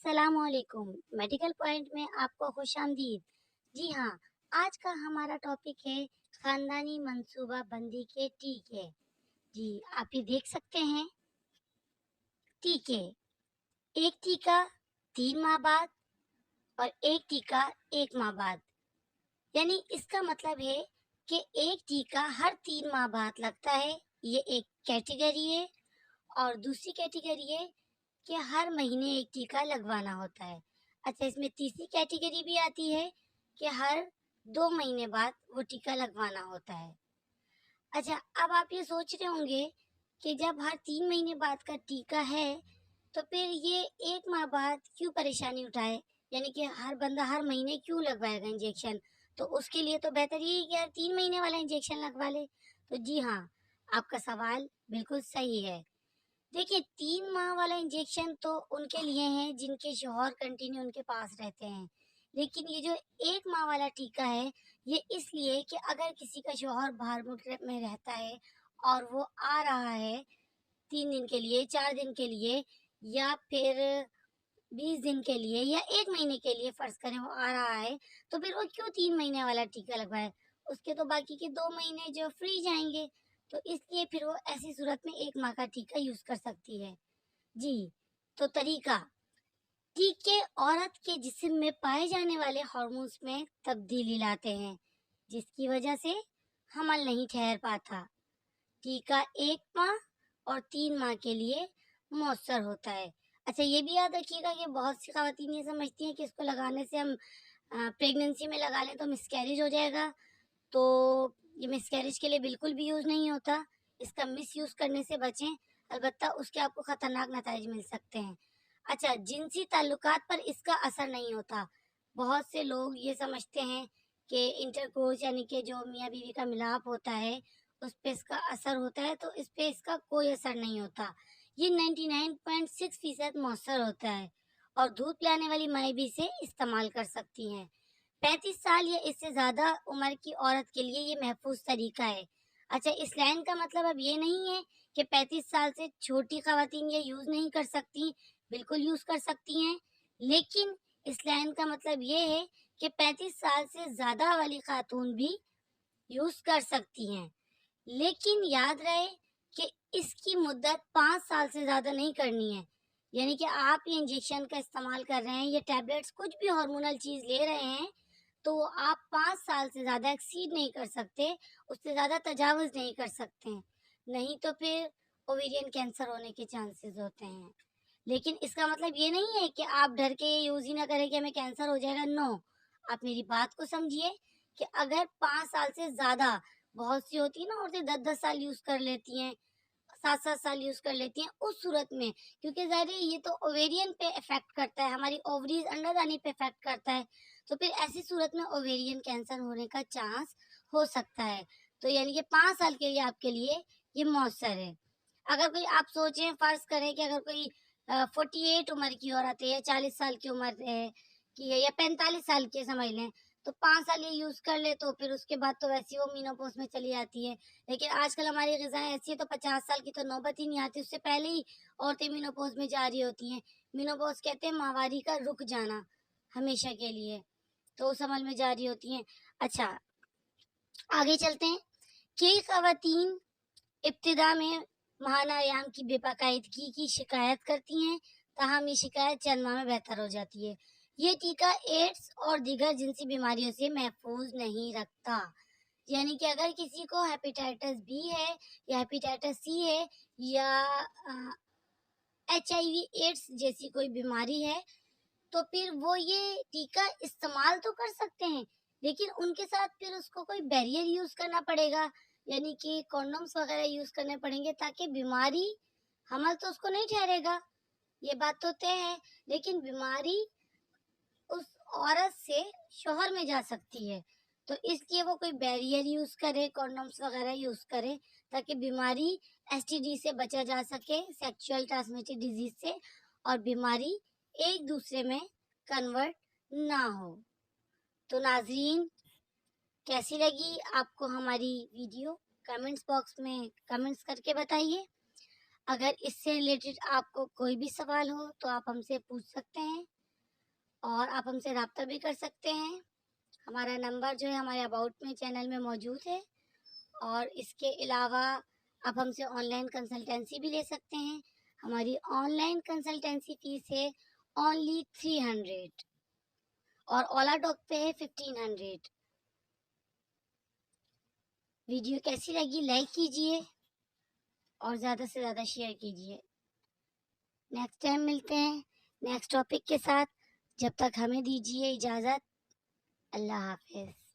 अस्सलाम वालेकुम। Medical point में आपको खुश आमदीद। जी हाँ, आज का हमारा टॉपिक है खानदानी मंसूबा बंदी के टीके। जी, आप ये देख सकते हैं टीके। एक टीका 3 माह बाद और एक टीका 1 माह बाद। यानी इसका मतलब है कि एक टीका हर 3 माह बाद लगता है। ये एक कैटेगरी है। और दूसरी कैटेगरी है कि हर महीने एक टीका लगवाना होता है। अच्छा, इसमें तीसरी कैटेगरी भी आती है कि हर 2 महीने बाद वो टीका लगवाना होता है। अच्छा, अब आप ये सोच रहे होंगे कि जब हर 3 महीने बाद का टीका है तो फिर ये 1 माह बाद क्यों परेशानी उठाए, यानी कि हर बंदा हर महीने क्यों लगवाएगा इंजेक्शन। तो उसके लिए तो बेहतर ये है कि हर 3 महीने वाला इंजेक्शन लगवा ले। तो जी हाँ, आपका सवाल बिल्कुल सही है। देखिए, 3 माह वाला इंजेक्शन तो उनके लिए है जिनके शौहर कंटिन्यू उनके पास रहते हैं। लेकिन ये जो 1 माह वाला टीका है, ये इसलिए कि अगर किसी का शौहर बाहर मुल्क में रहता है और वो आ रहा है 3 दिन के लिए, 4 दिन के लिए, या फिर 20 दिन के लिए, या 1 महीने के लिए फ़र्ज़ करें वो आ रहा है, तो फिर वो क्यों 3 महीने वाला टीका लगवाए। उसके तो बाकी के 2 महीने जो फ्री जाएंगे। तो इसलिए फिर वो ऐसी सूरत में 1 माह का टीका यूज़ कर सकती है। जी, तो तरीका, टीके औरत के जिस्म में पाए जाने वाले हार्मोन्स में तब्दीली लाते हैं, जिसकी वजह से हमल नहीं ठहर पाता। टीका 1 माह और 3 माह के लिए मौसर होता है। अच्छा, ये भी याद रखिएगा कि बहुत सी ख़वातीन ये समझती हैं कि इसको लगाने से हम प्रेगनेंसी में लगा लें तो मिसकैरेज हो जाएगा। तो ये मिसकैरेज के लिए बिल्कुल भी यूज़ नहीं होता। इसका मिसयूज़ करने से बचें, अलबत्ता उसके आपको ख़तरनाक नताइज मिल सकते हैं। अच्छा, जिनसी ताल्लुकात पर इसका असर नहीं होता। बहुत से लोग ये समझते हैं कि इंटरकोर्स यानी कि जो मियाँ बीवी का मिलाप होता है, उस पे इसका असर होता है, तो इस पे इसका कोई असर नहीं होता। ये 99.6% मौसर होता है और दूध पिलाने वाली माएँ भी इसे इस्तेमाल कर सकती हैं। 35 साल या इससे ज़्यादा उम्र की औरत के लिए ये महफूज तरीका है। अच्छा, इस लाइन का मतलब अब ये नहीं है कि 35 साल से छोटी ख़वातीन ये यूज़ नहीं कर सकती, बिल्कुल यूज़ कर सकती हैं। लेकिन इस लाइन का मतलब ये है कि 35 साल से ज़्यादा वाली खातून भी यूज़ कर सकती हैं। लेकिन याद रहे कि इसकी मुद्दत 5 साल से ज़्यादा नहीं करनी है। यानी कि आप ये इंजेक्शन का इस्तेमाल कर रहे हैं, ये टैबलेट्स कुछ भी हार्मोनल चीज़ ले रहे हैं, तो आप 5 साल से ज़्यादा एक्सीड नहीं कर सकते, उससे ज़्यादा तजावुज़ नहीं कर सकते हैं। नहीं तो फिर ओवेरियन कैंसर होने के चांसेस होते हैं। लेकिन इसका मतलब ये नहीं है कि आप डर के ये यूज़ ही ना करें कि हमें कैंसर हो जाएगा, नो। आप मेरी बात को समझिए कि अगर 5 साल से ज़्यादा, बहुत सी होती है ना औरतें 10-10 साल यूज़ कर लेती हैं, 7-7 साल यूज़ कर लेती हैं, उस सूरत में, क्योंकि ज़ाहिर है ये तो ओवेरियन पे इफ़ेक्ट करता है, हमारी ओवरीज़ अंडरदानी पे इफ़ेक्ट करता है, तो फिर ऐसी सूरत में ओवेरियन कैंसर होने का चांस हो सकता है। तो यानी कि 5 साल के लिए आपके लिए ये मौसर है। अगर कोई आप सोचें, फ़र्ज़ करें कि अगर कोई 48 उम्र की औरत है या 40 साल की उम्र है की है या 45 साल की है समझ लें, तो 5 साल ये यूज़ कर ले तो फिर उसके बाद तो वैसे ही वो मेनोपॉज़ में चली जाती है। लेकिन आजकल हमारी ग़िज़ाएँ ऐसी हैं तो 50 साल की तो नौबत ही नहीं आती, उससे पहले ही औरतें मेनोपॉज़ में जा रही होती हैं। मेनोपॉज़ कहते हैं माहवारी का रुक जाना हमेशा के लिए, तो उस अमल में जा रही होती हैं। अच्छा, आगे चलते हैं। कई ख़वातीन इब्तिदा में माहाना अयाम की बेबाकायदगी की शिकायत करती हैं, ताहम ये शिकायत चंद माह में बेहतर हो जाती है। ये टीका एड्स और दीगर जिनसी बीमारियों से महफूज नहीं रखता। यानी कि अगर किसी को हेपेटाइटिस बी है या हेपेटाइटिस सी है या HIV एड्स जैसी कोई बीमारी है, तो फिर वो ये टीका इस्तेमाल तो कर सकते हैं, लेकिन उनके साथ फिर उसको कोई बैरियर यूज़ करना पड़ेगा, यानी कि कॉन्डोम्स वगैरह यूज़ करने पड़ेंगे ताकि बीमारी, हमल तो उसको नहीं ठहरेगा, ये बात तो तय है, लेकिन बीमारी उस औरत से शौहर में जा सकती है। तो इसलिए वो कोई बैरियर यूज़ करे, कॉन्डोम्स वगैरह यूज़ करे, ताकि बीमारी STD से बचा जा सके, सेक्सुअल ट्रांसमिटेड डिजीज़ से, और बीमारी एक दूसरे में कन्वर्ट ना हो। तो नाज़रीन, कैसी लगी आपको हमारी वीडियो? कमेंट्स बॉक्स में कमेंट्स करके बताइए। अगर इससे रिलेटेड आपको कोई भी सवाल हो तो आप हमसे पूछ सकते हैं। اور آپ ہم سے رابطہ بھی کر سکتے ہیں. ہمارا نمبر جو ہے ہمارے اباؤٹ میں چینل میں موجود ہے. اور اس کے علاوہ آپ ہم سے آن لائن کنسلٹینسی بھی لے سکتے ہیں. ہماری آن لائن کنسلٹینسی فیس ہے اونلی 300 اور اولا ڈاک پہ ہے 1500. ویڈیو کیسی لگی لائک کیجئے اور زیادہ سے زیادہ شیئر کیجئے. نیکسٹ ٹائم ملتے ہیں نیکسٹ ٹاپک کے ساتھ. جب تک ہمیں دیجیے اجازت. اللہ حافظ.